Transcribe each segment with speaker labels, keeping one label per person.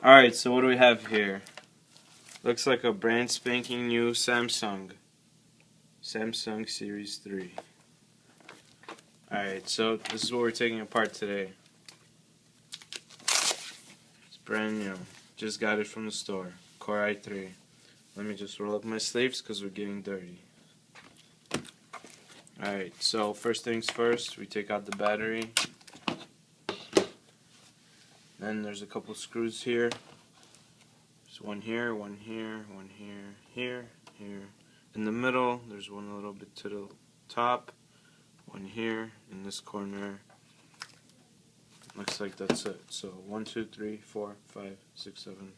Speaker 1: Alright, so what do we have here? Looks like a brand spanking new Samsung Series 3. Alright, so this is what we're taking apart today. It's brand new. Just got it from the store. Core i3. Let me just roll up my sleeves because we're getting dirty. Alright, so first things first, we take out the battery. Then there's a couple screws here. There's one here, one here, one here, here, here. In the middle, there's one a little bit to the top. One here, in this corner. Looks like that's it. So 1, 2, 3, 4, 5, 6, 7,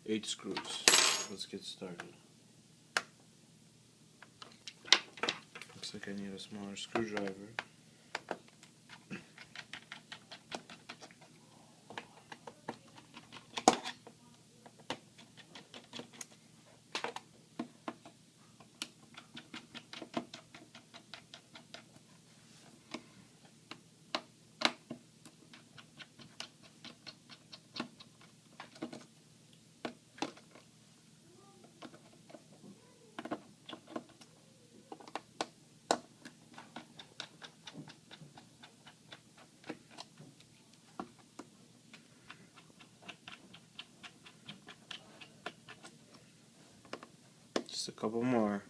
Speaker 1: 8 screws. Let's get started. Looks like I need a smaller screwdriver. Just a couple more.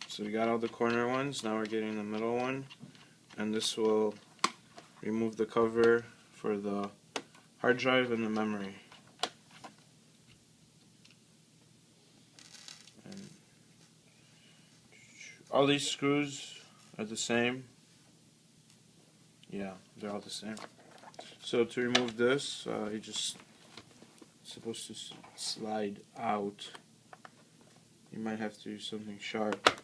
Speaker 1: So we got all the corner ones, now we're getting the middle one, and this will remove the cover for the hard drive and the memory. And all these screws are the same. Yeah, they're all the same. So to remove this, you just supposed to slide out. You might have to use something sharp.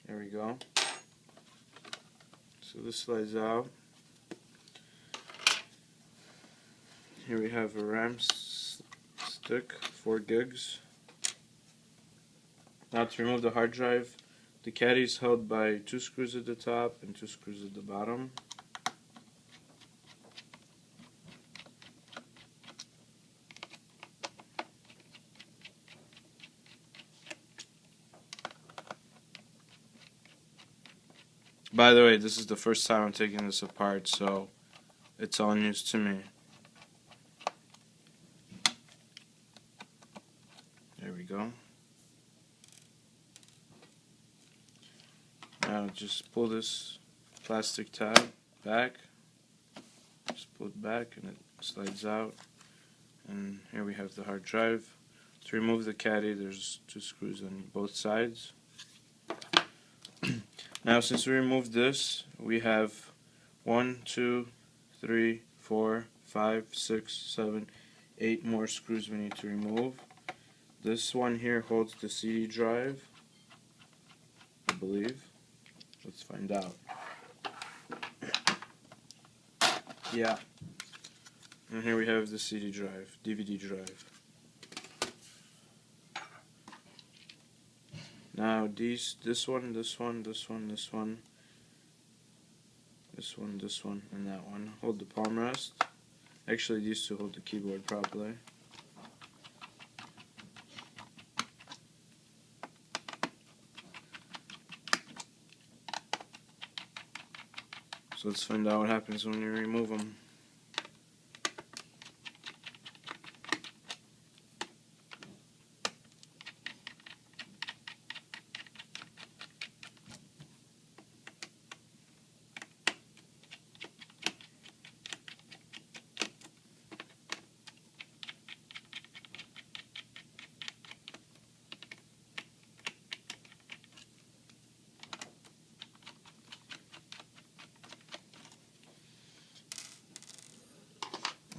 Speaker 1: There we go. So this slides out. Here we have a RAM stick, 4 gigs. Now to remove the hard drive, the caddy is held by 2 screws at the top and 2 screws at the bottom. By the way, this is the first time I'm taking this apart, so it's all news to me. There we go. Now just pull this plastic tab back. Just pull it back and it slides out. And here we have the hard drive. To remove the caddy, there's 2 screws on both sides. Now since we removed this, we have 1, 2, 3, 4, 5, 6, 7, 8 more screws we need to remove. This one here holds the CD drive, I believe. Let's find out. Yeah. And here we have the CD drive, DVD drive. Now this one, this one, this one, this one, this one, this one, and that one hold the palm rest. Actually, these two hold the keyboard properly. So let's find out what happens when you remove them.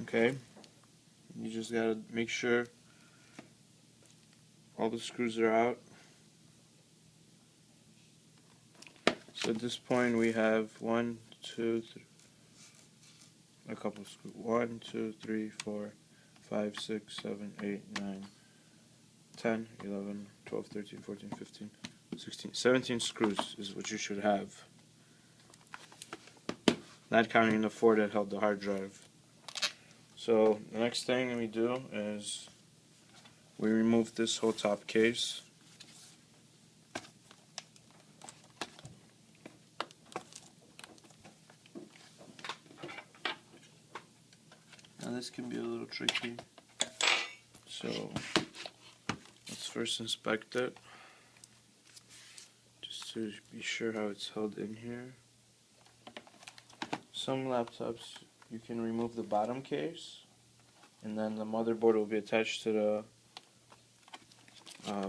Speaker 1: Okay, you just gotta make sure all the screws are out. So at this point we have 1, 2, 3, a couple of screws. 1, 2, 3, 4, 5, 6, 7, 8, 9, 10, 11, 12, 13, 14, 15, 16, 17 screws is what you should have. Not counting the 4 that held the hard drive. So the next thing we do is we remove this whole top case. Now this can be a little tricky. So let's first inspect it, just to be sure how it's held in here. Some laptops you can remove the bottom case, and then the motherboard will be attached to the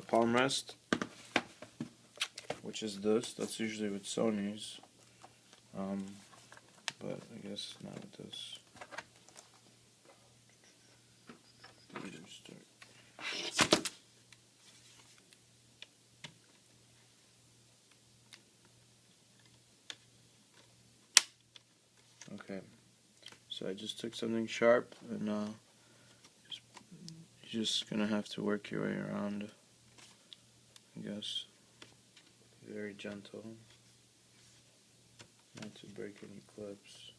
Speaker 1: palm rest, which is this. That's usually with Sony's, but I guess not with this. Okay, so I just took something sharp, and you're just gonna have to work your way around, I guess. Very gentle, not to break any clips.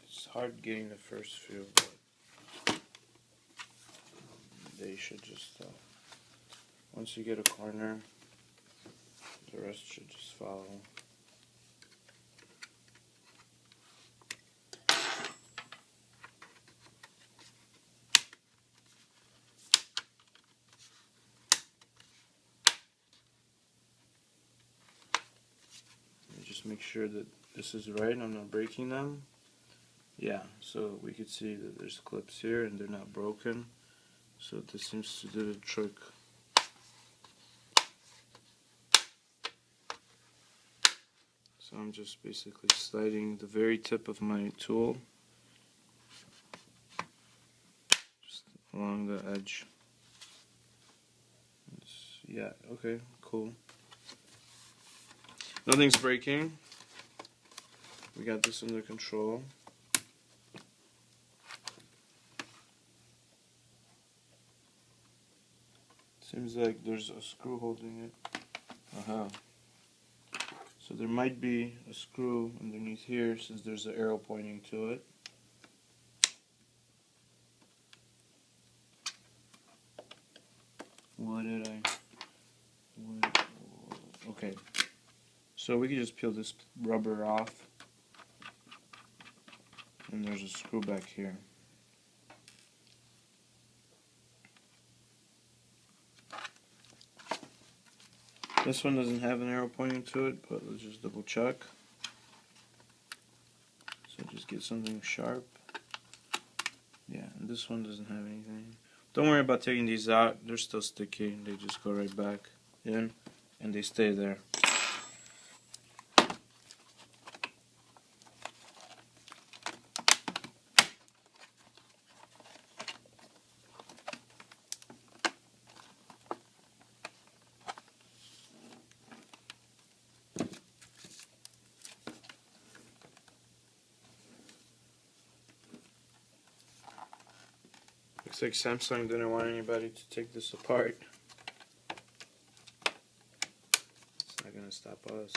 Speaker 1: It's hard getting the first few, but they should just, once you get a corner, the rest should just follow. Just make sure that this is right, I'm not breaking them. Yeah, so we could see that there's clips here and they're not broken. So this seems to do the trick. So I'm just basically sliding the very tip of my tool just along the edge. Yeah, okay, cool. Nothing's breaking. We got this under control. Seems like there's a screw holding it. Aha. So there might be a screw underneath here since there's an arrow pointing to it. Okay. So we can just peel this rubber off. And there's a screw back here. This one doesn't have an arrow pointing to it, but let's just double check. So just get something sharp. Yeah, and this one doesn't have anything. Don't worry about taking these out, they're still sticky. They just go right back in and they stay there. Looks like Samsung didn't want anybody to take this apart. It's not gonna stop us.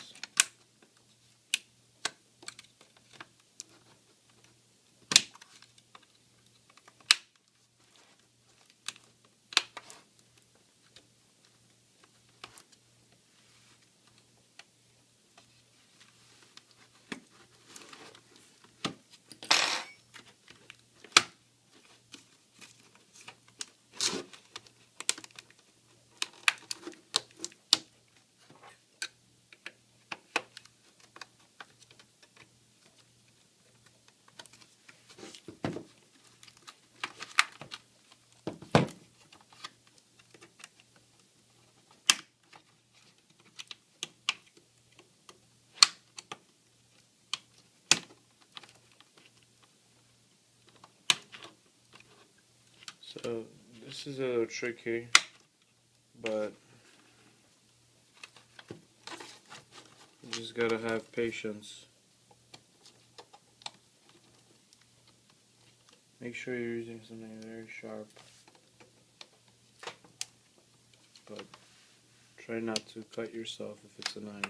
Speaker 1: So this is a little tricky, but you just gotta have patience. Make sure you're using something very sharp, but try not to cut yourself if it's a knife.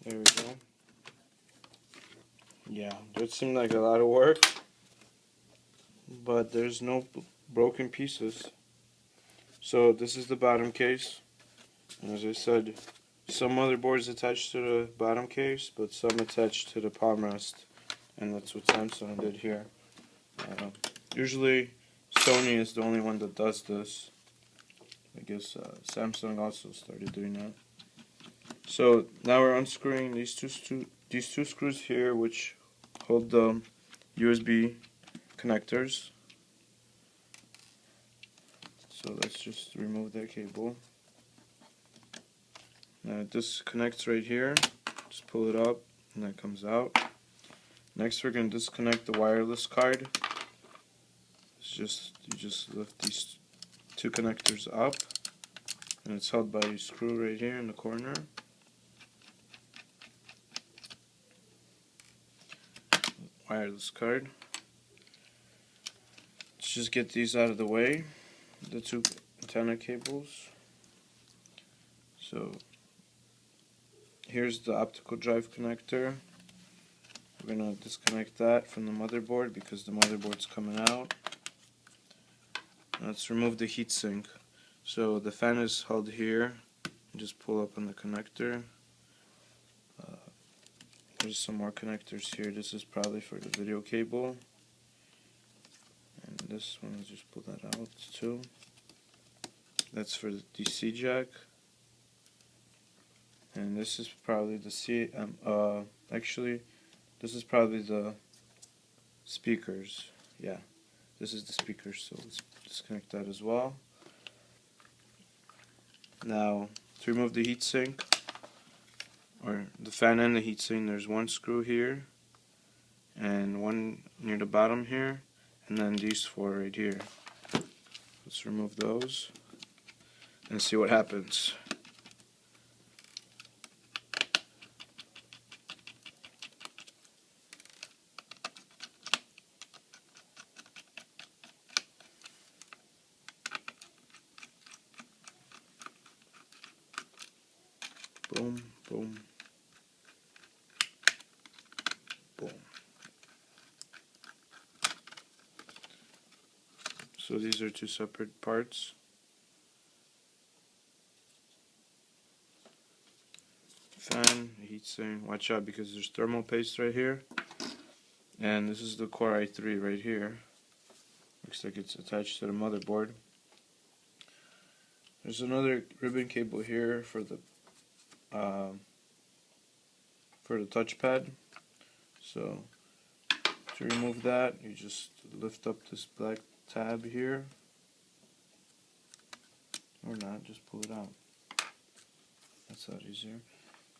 Speaker 1: There we go. Yeah, that seemed like a lot of work, but there's no broken pieces. So this is the bottom case, and as I said, some motherboards attached to the bottom case, but some attached to the palm rest, and that's what Samsung did here. Usually Sony is the only one that does this. I guess Samsung also started doing that. So now we're unscrewing these two screws here, which hold the USB connectors. So let's just remove that cable. Now this connects right here. Just pull it up, and that comes out. Next, we're going to disconnect the wireless card. You just lift these two connectors up, and it's held by a screw right here in the corner. Wireless card. Let's just get these out of the way, the two antenna cables. So here's the optical drive connector. We're going to disconnect that from the motherboard because the motherboard's coming out. Let's remove the heatsink. So the fan is held here. Just pull up on the connector. There's some more connectors here. This is probably for the video cable. And this one, just pull that out too. That's for the DC jack. And this is probably the actually, this is probably the speakers. Yeah, this is the speakers, so let's disconnect that as well. Now, to remove the heatsink, or the fan and the heatsink, there's one screw here, and one near the bottom here, and then these four right here. Let's remove those, and see what happens. Boom, boom, boom. So these are two separate parts. Fan, heatsink. Watch out because there's thermal paste right here. And this is the Core i3 right here. Looks like it's attached to the motherboard. There's another ribbon cable here for the touchpad. So to remove that, you just lift up this black tab here, or not, just pull it out. That's a lot easier.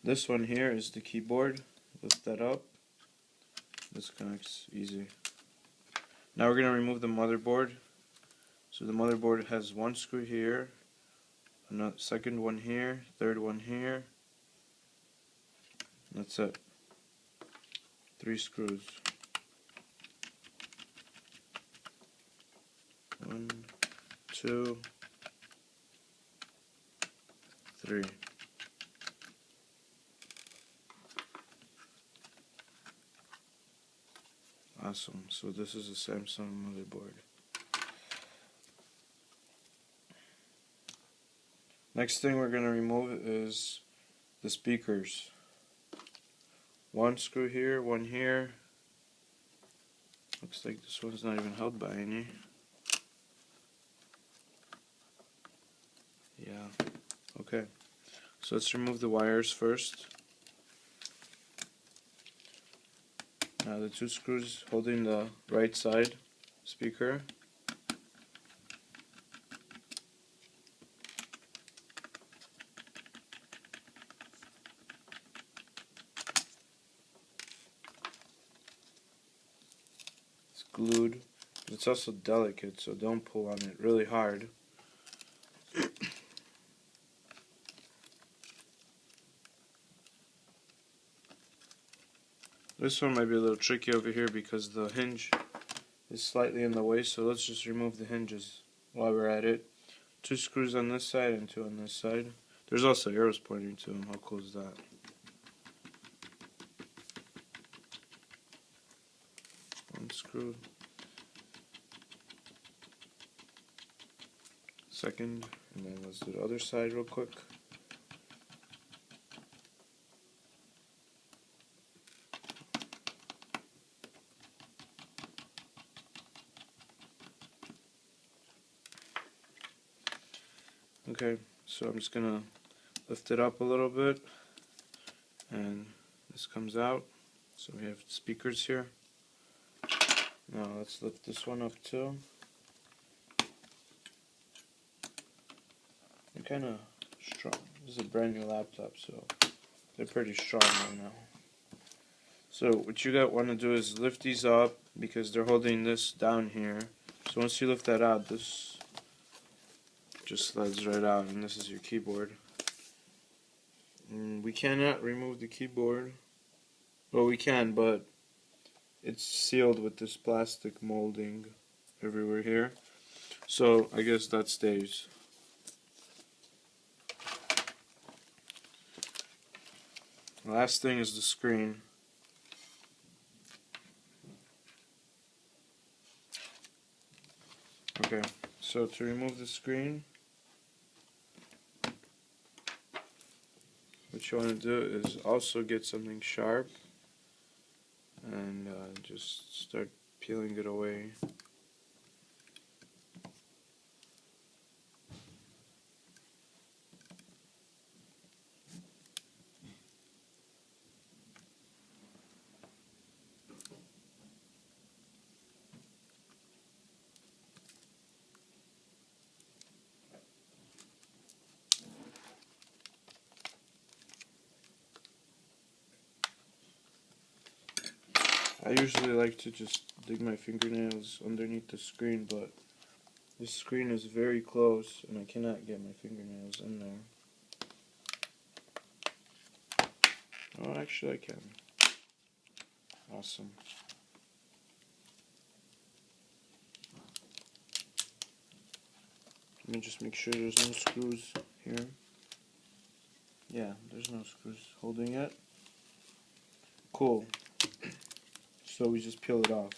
Speaker 1: This one here is the keyboard. Lift that up. This connects easy. Now we're going to remove the motherboard. So the motherboard has one screw here, another second one here, third one here. That's it. 3 screws. 1, 2, 3. Awesome. So this is a Samsung motherboard. Next thing we're going to remove is the speakers. One screw here, one here. Looks like this one's not even held by any. Yeah. Okay. So let's remove the wires first. Now the 2 screws holding the right side speaker. glued. It's also delicate, so don't pull on it really hard. This one might be a little tricky over here because the hinge is slightly in the way, so let's just remove the hinges while we're at it. 2 screws on this side and 2 on this side. There's also arrows pointing to them. How cool is that? Unscrew. Second, and then let's do the other side real quick. Okay, so I'm just gonna lift it up a little bit, and this comes out. So we have speakers here. Now let's lift this one up too. They're kind of strong. This is a brand new laptop, so they're pretty strong right now. So what you want to do is lift these up because they're holding this down here. So once you lift that out, this just slides right out, and this is your keyboard. And we cannot remove the keyboard. Well, we can, but it's sealed with this plastic molding everywhere here. So I guess that stays. The last thing is the screen. Okay, so to remove the screen, what you want to do is also get something sharp and just start peeling it away. I usually like to just dig my fingernails underneath the screen, but this screen is very close and I cannot get my fingernails in there. Oh, actually I can. Awesome. Let me just make sure there's no screws here. Yeah, there's no screws holding it. Cool. So we just peel it off.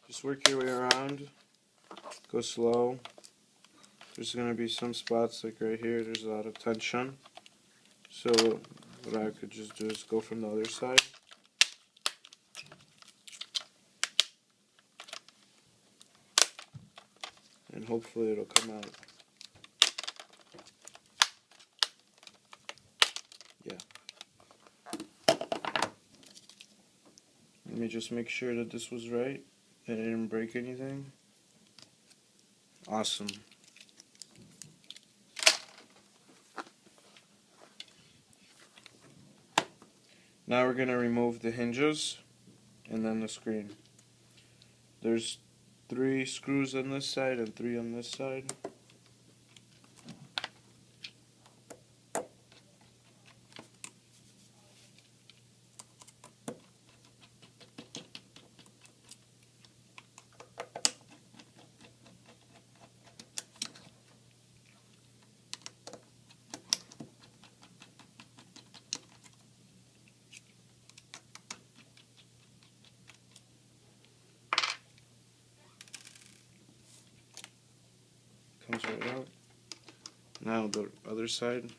Speaker 1: Just work your way around. Go slow. There's going to be some spots like right here. There's a lot of tension. So what I could just do is go from the other side. And hopefully it'll come out. Yeah. Let me just make sure that this was right, that I didn't break anything. Awesome. Now we're going to remove the hinges and then the screen. There's 3 screws on this side and 3 on this side. Comes right out. Now the other side.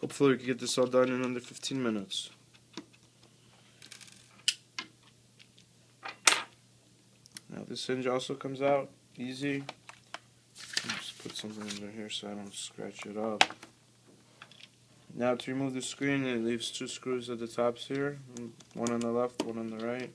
Speaker 1: Hopefully we can get this all done in under 15 minutes. Now this hinge also comes out easy. Just put something under here so I don't scratch it up. Now to remove the screen, it leaves 2 screws at the tops here, one on the left, one on the right.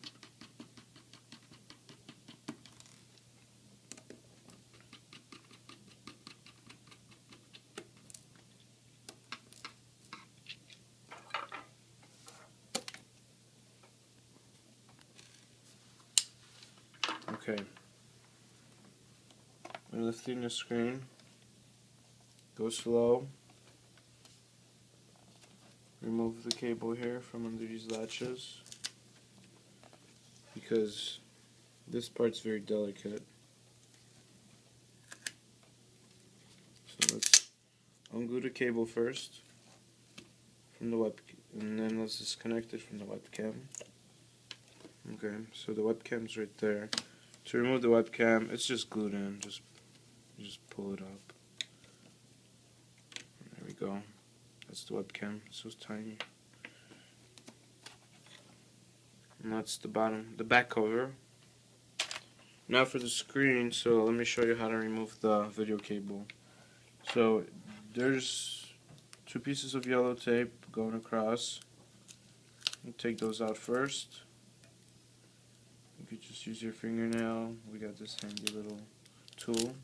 Speaker 1: Okay. We're lifting the screen. Go slow. Remove the cable here from under these latches because this part's very delicate. So let's unglue the cable first from the webcam, and then let's disconnect it from the webcam. Okay, so the webcam's right there. To remove the webcam, it's just glued in. Just pull it up. There we go. That's the webcam. It's so tiny. And that's the bottom, the back cover. Now for the screen. So let me show you how to remove the video cable. So there's 2 pieces of yellow tape going across. You take those out first. You could just use your fingernail. We got this handy little tool.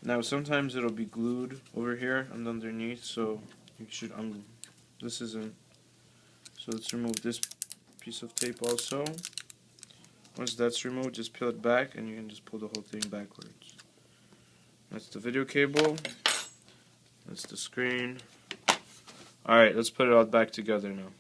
Speaker 1: Now sometimes it'll be glued over here and underneath, so you should this isn't. So let's remove this piece of tape also. Once that's removed, just peel it back and you can just pull the whole thing backwards. That's the video cable. That's the screen. Alright, let's put it all back together now.